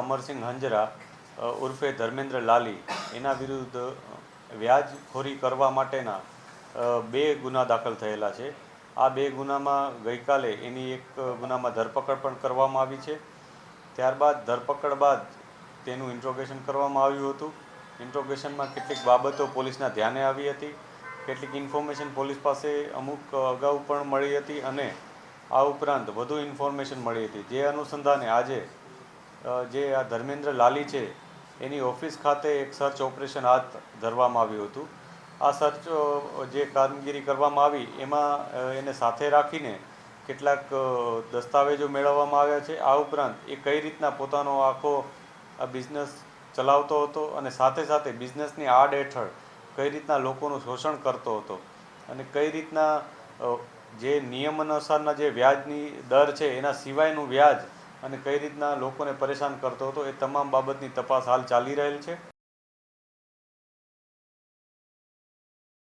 અમરસિંહ હંજરા ઉર્ફે ધર્મેન્દ્ર લાલી એના વિરુદ્ધ વ્યાજખોરી કરવા માટેના બે ગુના દાખલ થયેલા છે. આ બે ગુનામાં ગઈકાલે એની એક ગુનામાં ધરપકડ પણ કરવામાં આવી છે. ત્યારબાદ ધરપકડ બાદ તેનું ઇન્ટ્રોગેશન કરવામાં આવ્યું હતું. ઇન્ટ્રોગેશનમાં કેટલીક બાબતો પોલીસના ધ્યાને આવી હતી, કેટલીક ઇન્ફોર્મેશન પોલીસ પાસે અમુક અગાઉ પણ મળી હતી અને આ ઉપરાંત વધુ ઇન્ફોર્મેશન મળી હતી. જે અનુસંધાને આજે જે આ ધર્મેન્દ્ર લાલી છે એની ઓફિસ ખાતે એક સર્ચ ઓપરેશન હાથ ધરવામાં આવ્યું હતું. આ સર્ચ જે કામગીરી કરવામાં આવી એમાં એને સાથે રાખીને કેટલાક દસ્તાવેજો મેળવવામાં આવ્યા છે. આ ઉપરાંત એ કઈ રીતના પોતાનો આખો આ બિઝનેસ ચલાવતો હતો અને સાથે સાથે બિઝનેસની આડ હેઠળ કઈ રીતના લોકોનું શોષણ કરતો હતો અને કઈ રીતના જે નિયમ અનુસારના જે વ્યાજની દર છે એના સિવાયનું વ્યાજ અને કઈ રીતના લોકોને પરેશાન કરતો હતો, એ તમામ બાબતની તપાસ હાલ ચાલી રહેલ છે.